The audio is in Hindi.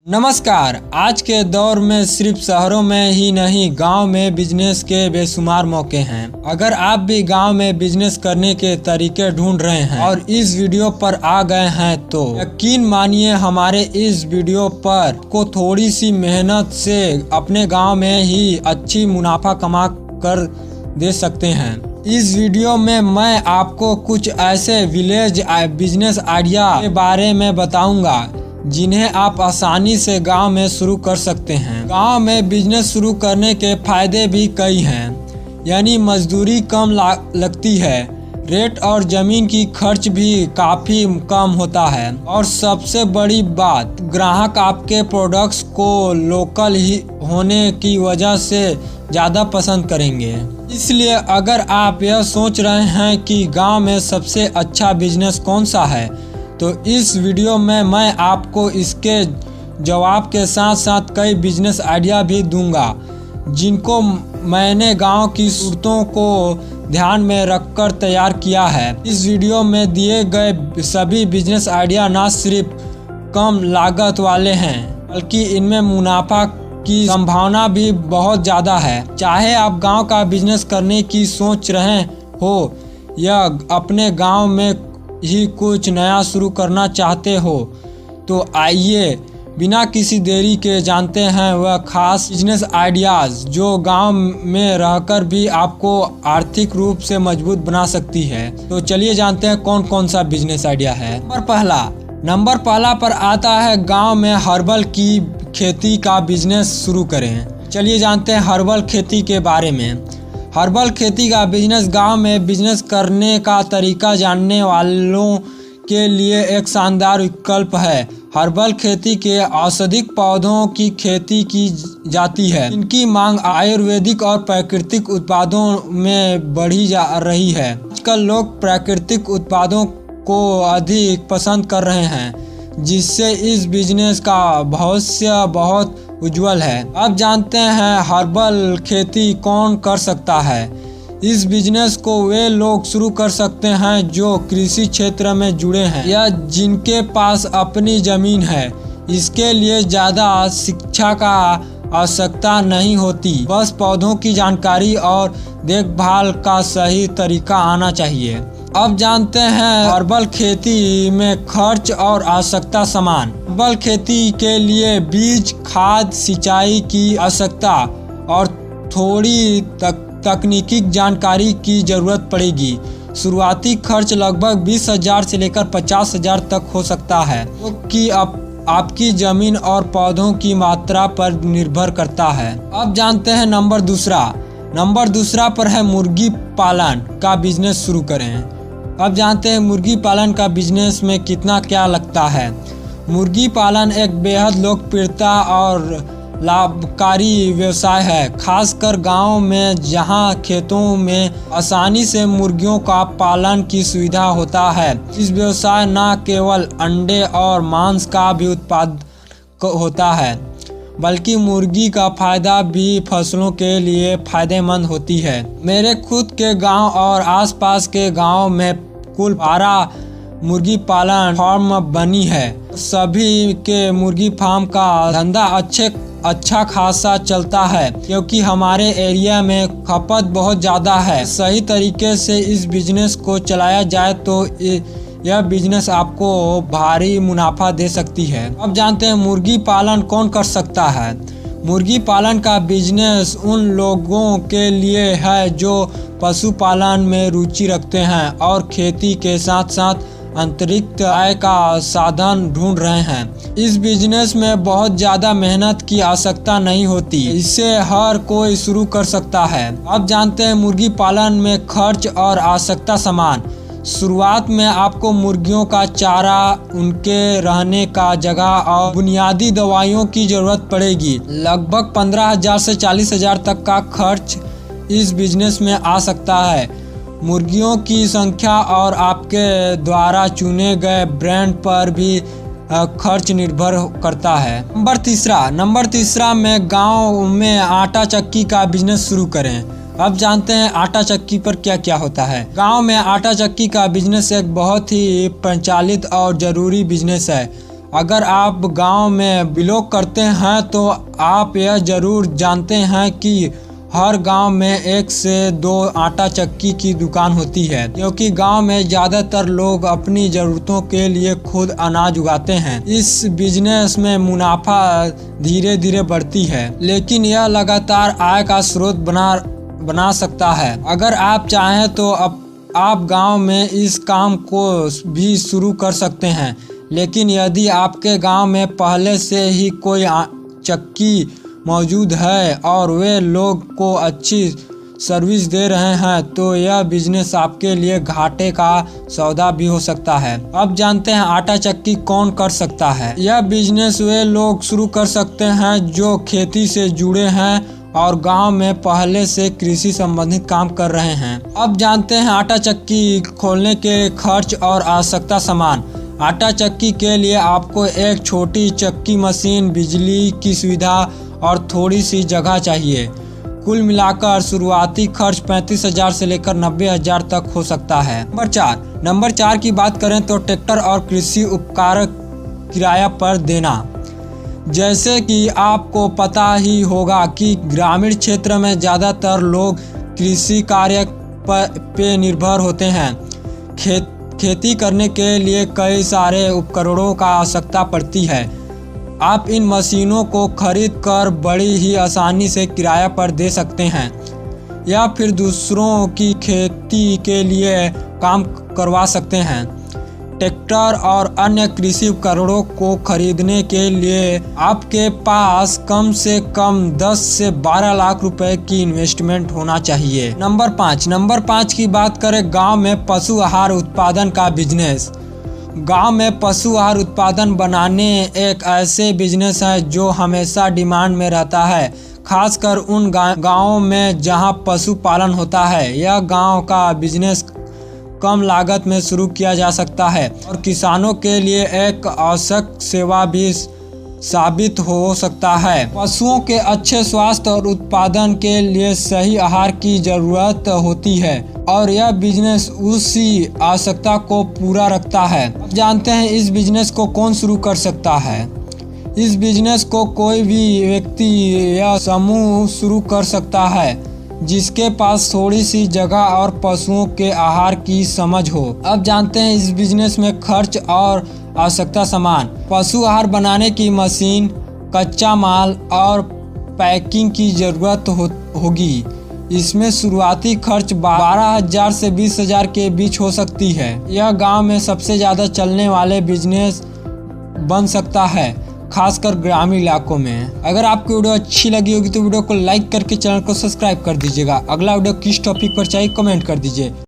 नमस्कार। आज के दौर में सिर्फ शहरों में ही नहीं गांव में बिजनेस के बेशुमार मौके हैं। अगर आप भी गांव में बिजनेस करने के तरीके ढूंढ रहे हैं और इस वीडियो पर आ गए हैं तो यकीन मानिए हमारे इस वीडियो पर को थोड़ी सी मेहनत से अपने गांव में ही अच्छी मुनाफा कमा कर दे सकते हैं। इस वीडियो में मैं आपको कुछ ऐसे विलेज बिजनेस आइडिया के बारे में बताऊंगा जिन्हें आप आसानी से गांव में शुरू कर सकते हैं। गांव में बिजनेस शुरू करने के फायदे भी कई हैं, यानी मजदूरी कम लगती है, रेट और ज़मीन की खर्च भी काफ़ी कम होता है और सबसे बड़ी बात ग्राहक आपके प्रोडक्ट्स को लोकल ही होने की वजह से ज़्यादा पसंद करेंगे। इसलिए अगर आप यह सोच रहे हैं कि गांव में सबसे अच्छा बिजनेस कौन सा है तो इस वीडियो में मैं आपको इसके जवाब के साथ साथ कई बिजनेस आइडिया भी दूंगा जिनको मैंने गांव की सूरतों को ध्यान में रखकर तैयार किया है। इस वीडियो में दिए गए सभी बिजनेस आइडिया न सिर्फ कम लागत वाले हैं बल्कि इनमें मुनाफा की संभावना भी बहुत ज़्यादा है। चाहे आप गांव का बिजनेस करने की सोच रहे हो या अपने गांव में ही कुछ नया शुरू करना चाहते हो तो आइए बिना किसी देरी के जानते हैं वह खास बिजनेस आइडियाज़ जो गांव में रहकर भी आपको आर्थिक रूप से मजबूत बना सकती है। तो चलिए जानते हैं कौन कौन सा बिजनेस आइडिया है। नंबर पहला पर आता है गांव में हर्बल की खेती का बिजनेस शुरू करें। चलिए जानते हैं हर्बल खेती के बारे में। हर्बल खेती का बिजनेस गांव में बिजनेस करने का तरीका जानने वालों के लिए एक शानदार विकल्प है। हर्बल खेती के औषधीय पौधों की खेती की जाती है। इनकी मांग आयुर्वेदिक और प्राकृतिक उत्पादों में बढ़ी जा रही है। आजकल लोग प्राकृतिक उत्पादों को अधिक पसंद कर रहे हैं जिससे इस बिजनेस का भविष्य बहुत उज्जवल है। अब जानते हैं हर्बल खेती कौन कर सकता है। इस बिजनेस को वे लोग शुरू कर सकते हैं जो कृषि क्षेत्र में जुड़े हैं या जिनके पास अपनी जमीन है। इसके लिए ज़्यादा शिक्षा का आवश्यकता नहीं होती, बस पौधों की जानकारी और देखभाल का सही तरीका आना चाहिए। अब जानते हैं हर्बल खेती में खर्च और आवश्यकता सामान। हर्बल खेती के लिए बीज, खाद, सिंचाई की आवश्यकता और थोड़ी तकनीकी जानकारी की जरूरत पड़ेगी। शुरुआती खर्च लगभग 20,000 से लेकर 50,000 तक हो सकता है, क्योंकि आपकी जमीन और पौधों की मात्रा पर निर्भर करता है। अब जानते हैं नंबर दूसरा पर है मुर्गी पालन का बिजनेस शुरू करें। अब जानते हैं मुर्गी पालन का बिजनेस में कितना क्या लगता है। मुर्गी पालन एक बेहद लोकप्रियता और लाभकारी व्यवसाय है, खासकर गांव में जहां खेतों में आसानी से मुर्गियों का पालन की सुविधा होता है। इस व्यवसाय न केवल अंडे और मांस का भी उत्पादन होता है बल्कि मुर्गी का फायदा भी फसलों के लिए फायदेमंद होती है। मेरे खुद के गांव और आसपास के गांव में कुल 12 मुर्गी पालन फार्म बनी है। सभी के मुर्गी फार्म का धंधा अच्छा खासा चलता है क्योंकि हमारे एरिया में खपत बहुत ज़्यादा है। सही तरीके से इस बिजनेस को चलाया जाए तो यह बिजनेस आपको भारी मुनाफा दे सकती है। अब जानते हैं मुर्गी पालन कौन कर सकता है। मुर्गी पालन का बिजनेस उन लोगों के लिए है जो पशुपालन में रुचि रखते हैं और खेती के साथ साथ अतिरिक्त आय का साधन ढूंढ रहे हैं। इस बिजनेस में बहुत ज़्यादा मेहनत की आवश्यकता नहीं होती, इसे हर कोई शुरू कर सकता है। अब जानते हैं मुर्गी पालन में खर्च और आवश्यकता सामान। शुरुआत में आपको मुर्गियों का चारा, उनके रहने का जगह और बुनियादी दवाइयों की ज़रूरत पड़ेगी। लगभग 15,000 से 40,000 तक का खर्च इस बिजनेस में आ सकता है। मुर्गियों की संख्या और आपके द्वारा चुने गए ब्रांड पर भी खर्च निर्भर करता है। नंबर तीसरा में गांव में आटा चक्की का बिजनेस शुरू करें। अब जानते हैं आटा चक्की पर क्या क्या होता है। गांव में आटा चक्की का बिजनेस एक बहुत ही प्रचलित और ज़रूरी बिजनेस है अगर आप गांव में बिलोंग करते हैं तो आप यह ज़रूर जानते हैं कि हर गांव में 1 से 2 आटा चक्की की दुकान होती है, क्योंकि गांव में ज़्यादातर लोग अपनी ज़रूरतों के लिए खुद अनाज उगाते हैं। इस बिजनेस में मुनाफा धीरे धीरे बढ़ती है, लेकिन यह लगातार आय का स्रोत बना सकता है। अगर आप चाहें तो आप गांव में इस काम को भी शुरू कर सकते हैं, लेकिन यदि आपके गांव में पहले से ही कोई चक्की मौजूद है और वे लोग को अच्छी सर्विस दे रहे हैं तो यह बिजनेस आपके लिए घाटे का सौदा भी हो सकता है। अब जानते हैं आटा चक्की कौन कर सकता है। यह बिजनेस वे लोग शुरू कर सकते हैं जो खेती से जुड़े हैं और गांव में पहले से कृषि संबंधित काम कर रहे हैं। अब जानते हैं आटा चक्की खोलने के खर्च और आवश्यकता सामान। आटा चक्की के लिए आपको एक छोटी चक्की मशीन, बिजली की सुविधा और थोड़ी सी जगह चाहिए। कुल मिलाकर शुरुआती खर्च 35,000 से लेकर 90,000 तक हो सकता है। नंबर 4 की बात करें तो ट्रैक्टर और कृषि उपकरण किराया पर देना। जैसे कि आपको पता ही होगा कि ग्रामीण क्षेत्र में ज़्यादातर लोग कृषि कार्य पे निर्भर होते हैं। खेती करने के लिए कई सारे उपकरणों का आवश्यकता पड़ती है। आप इन मशीनों को खरीद कर बड़ी ही आसानी से किराया पर दे सकते हैं या फिर दूसरों की खेती के लिए काम करवा सकते हैं। ट्रैक्टर और अन्य कृषि उपकरणों को खरीदने के लिए आपके पास कम से कम 10 से 12 लाख रुपए की इन्वेस्टमेंट होना चाहिए। नंबर 5 की बात करें गांव में पशु आहार उत्पादन का बिजनेस। गांव में पशु आहार उत्पादन बनाने एक ऐसे बिजनेस है जो हमेशा डिमांड में रहता है, खासकर उन गांवों में जहां पशु पालन होता है। यह गांव का बिजनेस कम लागत में शुरू किया जा सकता है और किसानों के लिए एक आवश्यक सेवा भी साबित हो सकता है। पशुओं के अच्छे स्वास्थ्य और उत्पादन के लिए सही आहार की जरूरत होती है और यह बिजनेस उसी आवश्यकता को पूरा रखता है। अब जानते हैं इस बिजनेस को कौन शुरू कर सकता है। इस बिजनेस को कोई भी व्यक्ति या समूह शुरू कर सकता है जिसके पास थोड़ी सी जगह और पशुओं के आहार की समझ हो। अब जानते हैं इस बिजनेस में खर्च और आवश्यकता सामान। पशु आहार बनाने की मशीन, कच्चा माल और पैकिंग की ज़रूरत होगी। इसमें शुरुआती खर्च 12,000 से 20,000 के बीच हो सकती है। यह गांव में सबसे ज़्यादा चलने वाले बिजनेस बन सकता है, खासकर ग्रामीण इलाकों में। अगर आपको वीडियो अच्छी लगी होगी तो वीडियो को लाइक करके चैनल को सब्सक्राइब कर दीजिएगा। अगला वीडियो किस टॉपिक पर चाहिए कमेंट कर दीजिए।